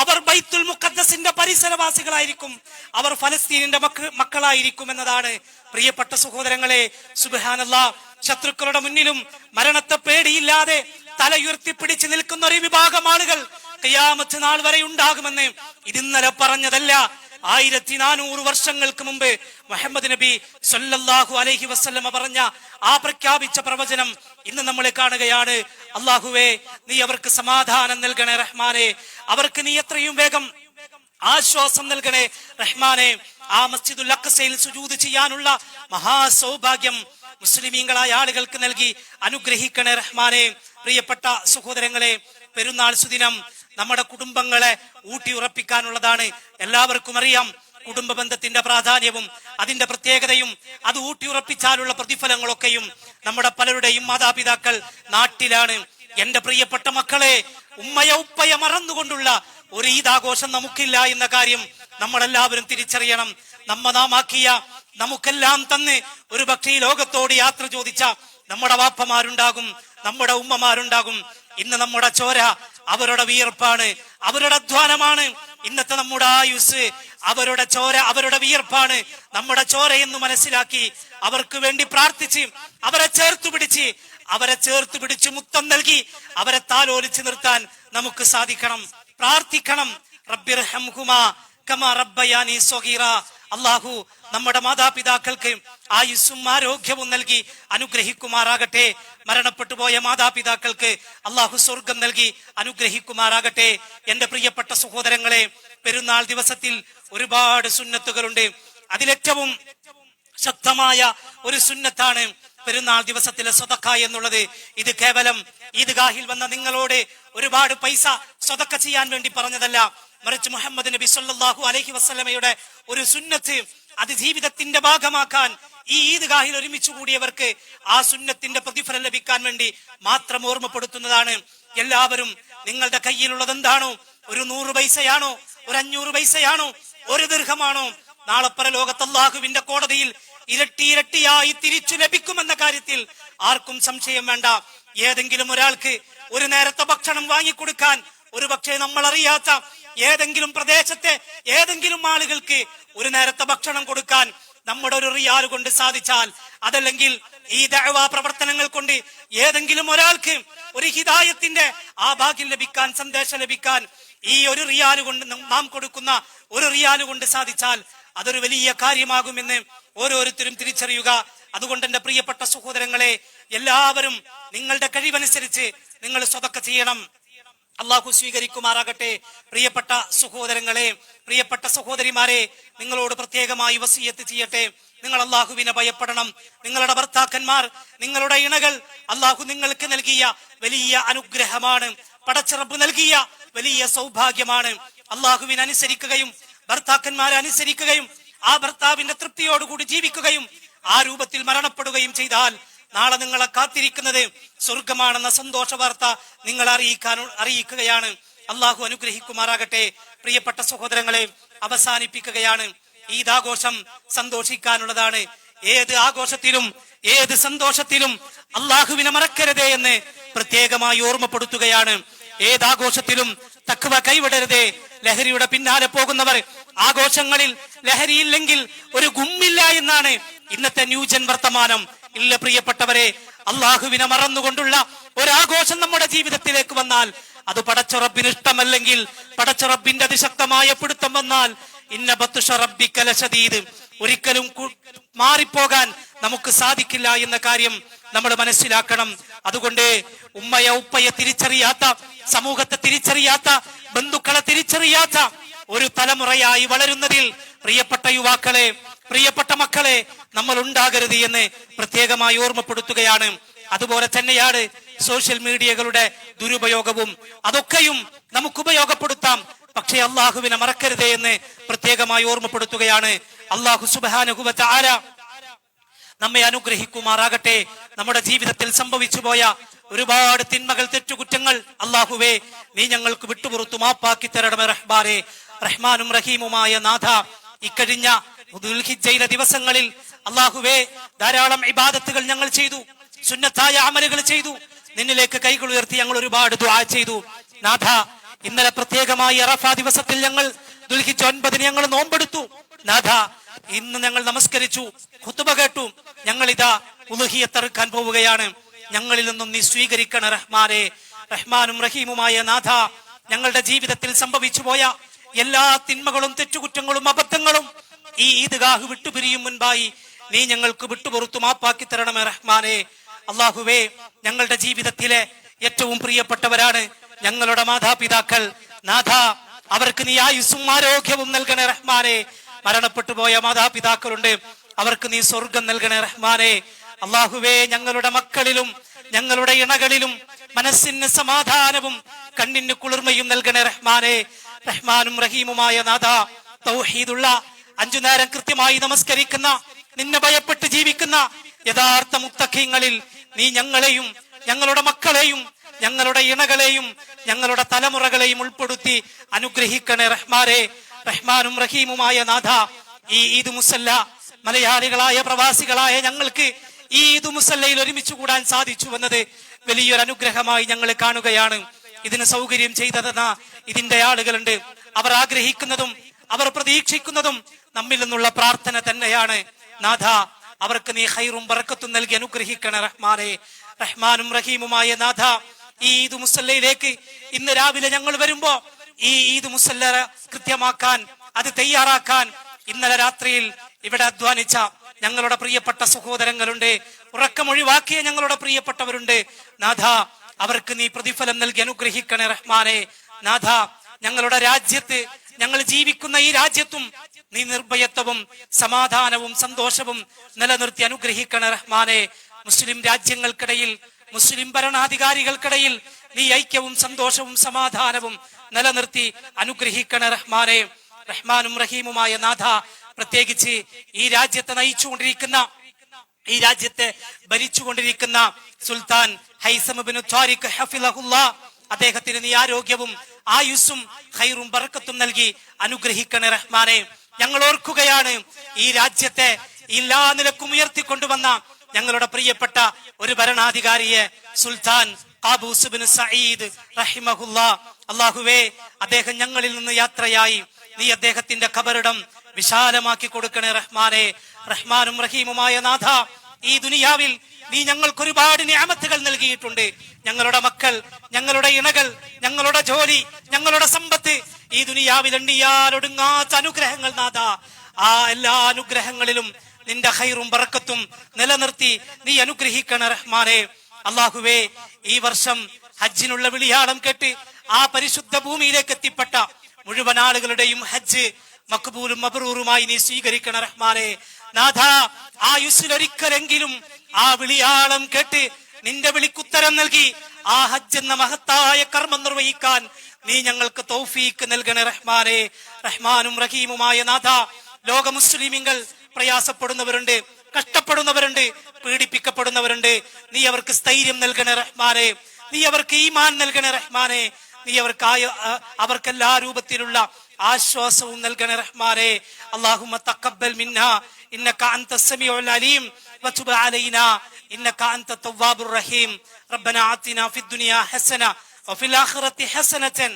അവർ ബൈത്തുൽ മുഖദ്ദസിന്റെ പരിസരവാസികളായിരിക്കും. അവർ ഫലസ്തീനിന്റെ മക്കളായിരിക്കും എന്നതാണ്. പ്രിയപ്പെട്ട സഹോദരങ്ങളെ, സുബ്ഹാനല്ലാഹ്, ശത്രുക്കളുടെ മുന്നിലും മരണത്തെ പേടിയില്ലാതെ തല ഉയർത്തിപ്പിടിച്ച് നിൽക്കുന്ന ഒരു വിഭാഗം ആളുകൾ ഖിയാമത്ത് നാൾ വരെ ഉണ്ടാകുമെന്ന് ഇതിന്നലെ പറഞ്ഞതല്ല. 1400 വർഷങ്ങൾക്ക് മുമ്പ് മുഹമ്മദ് നബി സല്ലല്ലാഹു അലൈഹി വസല്ലമ പറഞ്ഞ ആ പ്രഖ്യാപിച്ച പ്രവചനം ഇന്ന് നമ്മൾ കാണുകയാണ്. അല്ലാഹുവേ, നീ അവർക്ക് സമാധാനം നൽകണേ റഹ്മാനെ. അവർക്ക് നീ എത്രയും വേഗം ആശ്വാസം നൽകണേ റഹ്മാനെ. ആ മസ്ജിദുൽ അഖ്സയിൽ സുജൂദ് ചെയ്യാനുള്ള മഹാസൗഭാഗ്യം മുസ്ലിമീങ്ങളായ ആളുകൾക്ക് നൽകി അനുഗ്രഹിക്കണേ റഹ്മാനെ. പ്രിയപ്പെട്ട സഹോദരങ്ങളെ, പെരുന്നാൾ സുദിനം നമ്മുടെ കുടുംബങ്ങളെ ഊട്ടിയുറപ്പിക്കാനുള്ളതാണ്. എല്ലാവർക്കും അറിയാം കുടുംബ ബന്ധത്തിന്റെ പ്രാധാന്യവും അതിന്റെ പ്രത്യേകതയും അത് ഊട്ടിയുറപ്പിച്ചാലുള്ള പ്രതിഫലങ്ങളൊക്കെയും. നമ്മുടെ പലരുടെയും മാതാപിതാക്കൾ നാട്ടിലാണ്. എന്റെ പ്രിയപ്പെട്ട മക്കളെ, ഉമ്മയ ഉപ്പയ മറന്നുകൊണ്ടുള്ള ഒരു ഈദാഘോഷം നമുക്കില്ല എന്ന കാര്യം നമ്മളെല്ലാവരും തിരിച്ചറിയണം. നാമാക്കിയ നമുക്കെല്ലാം തന്ന് ഒരു പക്ഷേ ഈ ലോകത്തോട് യാത്ര ചോദിച്ച നമ്മുടെ വാപ്പമാരുണ്ടാകും, നമ്മുടെ ഉമ്മമാരുണ്ടാകും. ഇന്ന് നമ്മുടെ ചോര അവരുടെ വിയർപ്പാണ്, അവരുടെ അധ്വാനമാണ്. ഇന്നത്തെ നമ്മുടെ ആയുസ് അവരുടെ ചോര, അവരുടെ വിയർപ്പാണ് നമ്മുടെ ചോര എന്ന് മനസ്സിലാക്കി അവർക്ക് വേണ്ടി പ്രാർത്ഥിച്ച് അവരെ ചേർത്ത് പിടിച്ച് മുത്തം നൽകി അവരെ താലോലിച്ച് നിർത്താൻ നമുക്ക് സാധിക്കണം. പ്രാർത്ഥിക്കണം. റബ്ബിർഹംഹുമാ കമാ റബ്ബയാനി സഗീറ. അല്ലാഹു നമ്മുടെ മാതാപിതാക്കൾക്ക് ആയുസ്സും ആരോഗ്യവും നൽകി അനുഗ്രഹിക്കുമാറാകട്ടെ. മരണപ്പെട്ടു പോയ മാതാപിതാക്കൾക്ക് അല്ലാഹു സ്വർഗം നൽകി അനുഗ്രഹിക്കുമാറാകട്ടെ. എന്റെ പ്രിയപ്പെട്ട സഹോദരങ്ങളെ, പെരുന്നാൾ ദിവസത്തിൽ ഒരുപാട് സുന്നത്തുകളുണ്ട്. അതിലേറ്റവും ശക്തമായ ഒരു സുന്നത്താണ് പെരുന്നാൾ ദിവസത്തിലെ സ്വതക്ക എന്നുള്ളത്. ഇത് കേവലം ഈദ്ഗാഹിൽ വന്ന നിങ്ങളോട് ഒരുപാട് പൈസ സ്വതക്ക ചെയ്യാൻ വേണ്ടി പറഞ്ഞതല്ല, മറിച്ച് മുഹമ്മദ് നബി സല്ലല്ലാഹു അലൈഹി വസല്ലമയുടെ ഒരു സുന്നത്ത് അത് ജീവിതത്തിന്റെ ഭാഗമാക്കാൻ ഈ ഈദ്ഗാഹിൽ ഒരുമിച്ച് കൂടിയവർക്ക് ആ സുന്നത്തിന്റെ പ്രതിഫലം ലഭിക്കാൻ വേണ്ടി മാത്രം ഓർമ്മപ്പെടുത്തുന്നതാണ്. എല്ലാവരും നിങ്ങളുടെ കയ്യിലുള്ളത് എന്താണോ, ഒരു 100 പൈസയാണോ, ഒരു 500 പൈസയാണോ, ഒരു ദിർഹമാണോ, നാളെ പരലോകത്ത് അല്ലാഹുവിന്റെ കോടതിയിൽ ഇരട്ടിയായി തിരിച്ചു ലഭിക്കുമെന്ന കാര്യത്തിൽ ആർക്കും സംശയം വേണ്ട. ഏതെങ്കിലും ഒരാൾക്ക് ഒരു നേരത്തെ ഭക്ഷണം വാങ്ങിക്കൊടുക്കാൻ, ഒരു പക്ഷേ നമ്മൾ അറിയാത്ത ഏതെങ്കിലും പ്രദേശത്തെ ഏതെങ്കിലും ആളുകൾക്ക് ഒരു നേരത്തെ ഭക്ഷണം കൊടുക്കാൻ നമ്മുടെ ഒരു റിയാൽ കൊണ്ട് സാധിച്ചാൽ, അതല്ലെങ്കിൽ ഈ ദഅവാ പ്രവർത്തനങ്ങൾ കൊണ്ട് ഏതെങ്കിലും ഒരാൾക്ക് ഒരു ഹിദായത്തിന്റെ ആ ഭാഗ്യം ലഭിക്കാൻ, സന്ദേശം ലഭിക്കാൻ ഈ ഒരു റിയാൽ കൊണ്ട് നാം കൊടുക്കുന്ന ഒരു റിയാൽ കൊണ്ട് സാധിച്ചാൽ അതൊരു വലിയ കാര്യമാകുമെന്ന് ഓരോരുത്തരും തിരിച്ചറിയുക. അതുകൊണ്ട് എന്റെ പ്രിയപ്പെട്ട സഹോദരങ്ങളെ, എല്ലാവരും നിങ്ങളുടെ കഴിവനുസരിച്ച് നിങ്ങൾ സ്വതക്ക ചെയ്യണം. അള്ളാഹു സ്വീകരിക്കുമാറാകട്ടെ. പ്രിയപ്പെട്ട സഹോദരങ്ങളെ, പ്രിയപ്പെട്ട സഹോദരിമാരെ, നിങ്ങളോട് പ്രത്യേകമായി വസിയത്ത് ചെയ്യട്ടെ. നിങ്ങൾ അള്ളാഹുവിനെ ഭയപ്പെടണം. നിങ്ങളുടെ ഭർത്താക്കന്മാർ, നിങ്ങളുടെ ഇണകൾ അള്ളാഹു നിങ്ങൾക്ക് നൽകിയ വലിയ അനുഗ്രഹമാണ്, പടച്ചിറപ്പ് നൽകിയ വലിയ സൗഭാഗ്യമാണ്. അള്ളാഹുവിനെ അനുസരിക്കുകയും ഭർത്താക്കന്മാരെ അനുസരിക്കുകയും ആ ഭർത്താവിന്റെ തൃപ്തിയോടുകൂടി ജീവിക്കുകയും ആ രൂപത്തിൽ മരണപ്പെടുകയും ചെയ്താൽ നാളെ നിങ്ങളെ കാത്തിരിക്കുന്നത് സ്വർഗമാണെന്ന സന്തോഷ വാർത്ത നിങ്ങൾ അറിയിക്കുകയാണ്. അള്ളാഹു അനുഗ്രഹിക്കുമാറാകട്ടെ. പ്രിയപ്പെട്ട സഹോദരങ്ങളെ, അവസാനിപ്പിക്കുകയാണ്. ഈദാഘോഷം സന്തോഷിക്കാനുള്ളതാണ്. ഏത് ആഘോഷത്തിലും ഏത് സന്തോഷത്തിലും അള്ളാഹുവിനെ മറക്കരുതേ എന്ന് പ്രത്യേകമായി ഓർമ്മപ്പെടുത്തുകയാണ്. ഏതാഘോഷത്തിലും തഖ്വ കൈവിടരുതേ. ലഹരിയുടെ പിന്നാലെ പോകുന്നവർ ആഘോഷങ്ങളിൽ ലഹരിയില്ലെങ്കിൽ ഒരു ഗുമ്മില്ല എന്നാണ് ഇന്നത്തെ ന്യൂജൻ വർത്തമാനം. ഇല്ല പ്രിയപ്പെട്ടവരെ, അള്ളാഹുവിനെ മറന്നുകൊണ്ടുള്ള ഒരാഘോഷം നമ്മുടെ ജീവിതത്തിലേക്ക് വന്നാൽ, അത് പടച്ചറബിന് ഇഷ്ടമല്ലെങ്കിൽ, പടച്ചറബിന്റെ അതിശക്തമായ പിടുത്തം വന്നാൽ, ഇന്ന ബത്ഷ റബ്ബിക ലശദീദ്, ഒരിക്കലും മാറിപ്പോകാൻ നമുക്ക് സാധിക്കില്ല എന്ന കാര്യം നമ്മൾ മനസ്സിലാക്കണം. അതുകൊണ്ട് ഉമ്മയ ഉപ്പയെ തിരിച്ചറിയാത്ത, സമൂഹത്തെ തിരിച്ചറിയാത്ത, ബന്ധുക്കളെ തിരിച്ചറിയാത്ത ഒരു തലമുറയായി വളരുന്നതിൽ പ്രിയപ്പെട്ട യുവാക്കളെ, പ്രിയപ്പെട്ട മക്കളെ നമ്മൾ ഉണ്ടാകരുത് എന്ന് പ്രത്യേകമായി ഓർമ്മപ്പെടുത്തുകയാണ്. അതുപോലെ തന്നെയാണ് സോഷ്യൽ മീഡിയകളുടെ ദുരുപയോഗവും. അതൊക്കെയും നമുക്ക് ഉപയോഗപ്പെടുത്താം, പക്ഷേ അള്ളാഹുവിനെ മറക്കരുതേ എന്ന് പ്രത്യേകമായി ഓർമ്മപ്പെടുത്തുകയാണ്. അള്ളാഹു സുബ്ഹാനഹു വ തആല നമ്മെ അനുഗ്രഹിക്കുമാറാകട്ടെ. നമ്മുടെ ജീവിതത്തിൽ സംഭവിച്ചു പോയ ഒരുപാട് തിന്മകൾ, തെറ്റുകുറ്റങ്ങൾ അള്ളാഹുവേ നീ ഞങ്ങൾക്ക് വിട്ടുപുറത്തു മാപ്പാക്കി തരണമേ റഹ്മാനേ. റഹ്മാനും റഹീമുമായ നാഥ, ഇക്കഴിഞ്ഞ ദുൽഹിജ്ജയിലെ ദിവസങ്ങളിൽ അള്ളാഹുവേ ധാരാളം ഇബാദത്തുകൾ ഞങ്ങൾ ചെയ്തു, സുന്നത്തായ അമലുകൾ ചെയ്തു, നിന്നിലേക്ക് കൈകൾ ഉയർത്തി ഞങ്ങൾ ഒരുപാട് ദുആ ചെയ്തു. നാഥ, ഇന്നലെ പ്രത്യേകമായി അറഫ ദിവസത്തിൽ ഞങ്ങൾ ദുൽഹിജ്ജ 9 ഞങ്ങൾ നോമ്പെടുത്തു. നാഥ, ഇന്ന് ഞങ്ങൾ നമസ്കരിച്ചു, ഖുതുബ കേട്ടു. ഞങ്ങൾ ഇതാ ഉളുഹിയത്തെറുക്കാൻ പോവുകയാണ്. ഞങ്ങളിൽ നിന്നും നീ സ്വീകരിക്കണ റഹ്മാനെ. റഹ്മാനും റഹീമുമായ നാഥ, ഞങ്ങളുടെ ജീവിതത്തിൽ സംഭവിച്ചു പോയ എല്ലാ തിന്മകളും തെറ്റുകുറ്റങ്ങളും അബദ്ധങ്ങളും ഈ ഈദ്ഗാഹ് വിട്ടുപിരിയും മുൻപായി നീ ഞങ്ങൾക്ക് വിട്ടുപുറത്തു മാപ്പാക്കി തരണമേ റഹ്മാനെ. അള്ളാഹുവേ, ഞങ്ങളുടെ ജീവിതത്തിലെ ഏറ്റവും പ്രിയപ്പെട്ടവരാണ് ഞങ്ങളുടെ മാതാപിതാക്കൾ. നാഥ, അവർക്ക് നീ ആയുസ്സും ആരോഗ്യവും നൽകണേ റഹ്മാനെ. മരണപ്പെട്ടു പോയ മാതാപിതാക്കളുണ്ട്, അവർക്ക് നീ സ്വർഗം നൽകണേ റഹ്മാനെ. അള്ളാഹുവേ, ഞങ്ങളുടെ മക്കളിലും ഞങ്ങളുടെ ഇണകളിലും മനസ്സിന് സമാധാനവും കണ്ണിന് കുളിർമയും നൽകണേ റഹ്മാനെ. റഹ്മാനും റഹീമുമായ നാഥ, തൗഹീദുള്ള 5 നേരം കൃത്യമായി നമസ്കരിക്കുന്ന, നിന്നെ ഭയപ്പെട്ട് ജീവിക്കുന്ന യഥാർത്ഥ മുത്തഖീങ്ങളിൽ നീ ഞങ്ങളെയും ഞങ്ങളുടെ മക്കളെയും ഞങ്ങളുടെ ഇണകളെയും ഞങ്ങളുടെ തലമുറകളെയും ഉൾപ്പെടുത്തി അനുഗ്രഹിക്കണേ റഹ്മാനെ. റഹ്മാനും റഹീമുമായ നാഥ, ഈ ഈദ് മുസല്ല മലയാളികളായ പ്രവാസികളായ ഞങ്ങൾക്ക് ഈ ഈദ് മുസല്ലയിൽ ഒരുമിച്ച് കൂടാൻ സാധിച്ചു എന്നത് വലിയൊരു അനുഗ്രഹമായി ഞങ്ങൾ കാണുകയാണ്. ഇതിന് സൗകര്യം ചെയ്തതെന്ന ഇതിന്റെ ആളുകളുണ്ട്. അവർ ആഗ്രഹിക്കുന്നതും അവർ പ്രതീക്ഷിക്കുന്നതും നമ്മിൽ നിന്നുള്ള പ്രാർത്ഥന തന്നെയാണ്. നാഥ, അവർക്ക് നീ ഖൈറും ബറക്കത്തും നൽകി അനുഗ്രഹിക്കണേ റഹ്മാനെ. റഹ്മാനും റഹീമുമായ നാഥ, ഈ ഈദ് മുസല്ലയിലേക്ക് ഇന്ന് രാവിലെ ഞങ്ങൾ വരുമ്പോ ഈ ഈദ് മുസല്ല കൃത്യമാക്കാൻ, അത് തയ്യാറാക്കാൻ ഇന്നലെ രാത്രിയിൽ ഇവിടെ അധ്വാനിച്ച ഞങ്ങളുടെ പ്രിയപ്പെട്ട സഹോദരങ്ങളുണ്ട്, ഉറക്കമൊഴിവാക്കിയ ഞങ്ങളുടെ പ്രിയപ്പെട്ടവരുണ്ട്. നാഥ, അവർക്ക് നീ പ്രതിഫലം നൽകി അനുഗ്രഹിക്കണേ റഹ്മാനെ. നാഥ, ഞങ്ങളുടെ രാജ്യത്ത്, ഞങ്ങൾ ജീവിക്കുന്ന ഈ രാജ്യത്തും നീ നിർഭയത്വവും സമാധാനവും സന്തോഷവും നിലനിർത്തി അനുഗ്രഹിക്കണേ റഹ്മാനെ. മുസ്ലിം രാജ്യങ്ങൾക്കിടയിൽ, മുസ്ലിം ഭരണാധികാരികൾക്കിടയിൽ നീ ഐക്യവും സന്തോഷവും സമാധാനവും നിലനിർത്തി അനുഗ്രഹിക്കണേ റഹ്മാനെ. റഹ്മാനും റഹീമുമായ നാഥ, പ്രത്യേകിച്ച് ഈ രാജ്യത്തെ നയിച്ചുകൊണ്ടിരിക്കുന്ന, ഈ രാജ്യത്തെ ഭരിച്ചുകൊണ്ടിരിക്കുന്ന സുൽത്താൻ ഹൈസം ഇബ്നു ത്വാരിഖ് ഹഫിളഹുല്ലാ, അദ്ദേഹത്തിന് നീ ആരോഗ്യവും ആയുസ്സും ഖൈറും ബറക്കത്തും നൽകി അനുഗ്രഹിക്കണേ റഹ്മാനെ. ഞങ്ങൾ ഓർക്കുകയാണ് ഈ രാജ്യത്തെ എല്ലാ നിലക്കും ഉയർത്തിക്കൊണ്ടുവന്ന ഞങ്ങളുടെ പ്രിയപ്പെട്ട ഒരു ഭരണാധികാരിയെ, സുൽത്താൻ ഖാബൂസ് ഇബ്നു സഈദ് റഹിമഹുല്ലാ. അല്ലാഹുവേ, അദ്ദേഹം ഞങ്ങളിൽ നിന്ന് യാത്രയായി, നീ അദ്ദേഹത്തിന്റെ ഖബറിടം വിശാലമാക്കി കൊടുക്കണേ റഹ്മാനെ. റഹ്മാനും റഹീമുമായ നാഥ, ഈ ദുനിയാവിൽ നീ ഞങ്ങൾക്ക് ഒരുപാട് നിഅമത്തുകൾ നൽകിയിട്ടുണ്ട്. ഞങ്ങളുടെ മക്കൾ, ഞങ്ങളുടെ ഇണകൾ, ഞങ്ങളുടെ ജോലി, ഞങ്ങളുടെ സമ്പത്ത്, ഈ ദുനിയാവിൽ എണ്ണിയാലൊടുങ്ങാത്ത അനുഗ്രഹങ്ങൾ നാഥ. ആ എല്ലാ അനുഗ്രഹങ്ങളിലും നിന്റെ ഖൈറും ബറക്കത്തും നിലനിർത്തി നീ അനുഗ്രഹിക്കണേ റഹ്മാനെ. അല്ലാഹുവേ, ഈ വർഷം ഹജ്ജിനുള്ള വിളിയാളം കേട്ട് ആ പരിശുദ്ധ ഭൂമിയിലേക്ക് എത്തിപ്പെട്ട മുഴുവൻ ആളുകളുടെയും ഹജ്ജ് മഖ്ബൂലും മബ്റൂറുമായി നീ സ്വീകരിക്കണേ റഹ്മാനെ. നാഥ, ആയുസ്സിലൊരിക്കലെങ്കിലും ആ വിളിയാളം കേട്ട് നിന്റെ വിളിക്കുത്തരം നൽകി ആ ഹജ്ജ് എന്ന മഹത്തായ കർമ്മം നിർവഹിക്കാൻ നീ ഞങ്ങൾക്ക് തൗഫീക്ക് നൽകണേ റഹ്മാനെ. റഹ്മാനും റഹീമുമായ നാഥ, ലോക മുസ്ലിമീങ്ങൾ പ്രയാസപ്പെടുന്നവരുണ്ട്, കഷ്ടപ്പെടുന്നവരുണ്ട്, പീഡിപ്പിക്കപ്പെടുന്നവരുണ്ട്. നീ അവർക്ക് സ്ഥൈര്യം നൽകണേ റഹ്മാനെ. നീ അവർക്ക് ഈമാൻ നൽകണേ റഹ്മാനെ. നീ അവർക്ക് എല്ലാ രൂപത്തിലുള്ള ആശ്വാസവും നൽകണേ റഹ്മാനെ. അല്ലാഹുമ്മ തഖബ്ബൽ മിന്നാ ഇന്നക അൻതസ് സമീഉൽ അലീം വതുബ് അലൈനാ ഇന്നക അൻതത് തവ്വാബുർ റഹീം. റബ്ബനാ ആതിനാ ഫിദ് ദുനിയാ ഹസന വഫിൽ ആഖിറതി ഹസനതൻ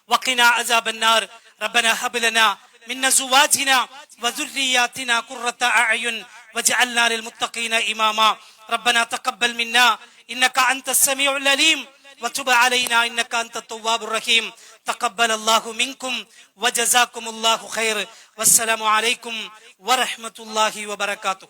വഖിനാ അസാബന്നാർ. റബ്ബനാ ഹബ് ലനാ മിൻ അസ്വാജിനാ വദുർരിയാതിനാ ഖുർറത അഅയുൻ വജഅൽനാ ലിൽമുത്തഖീന ഇമാമാ. റബ്ബനാ തഖബ്ബൽ മിന്നാ ഇന്നക അൻതസ് സമീഉൽ അലീം وتب علينا إنك أنت التواب الرحيم. تقبل الله منكم وجزاكم الله خير. والسلام عليكم ورحمة الله وبركاته.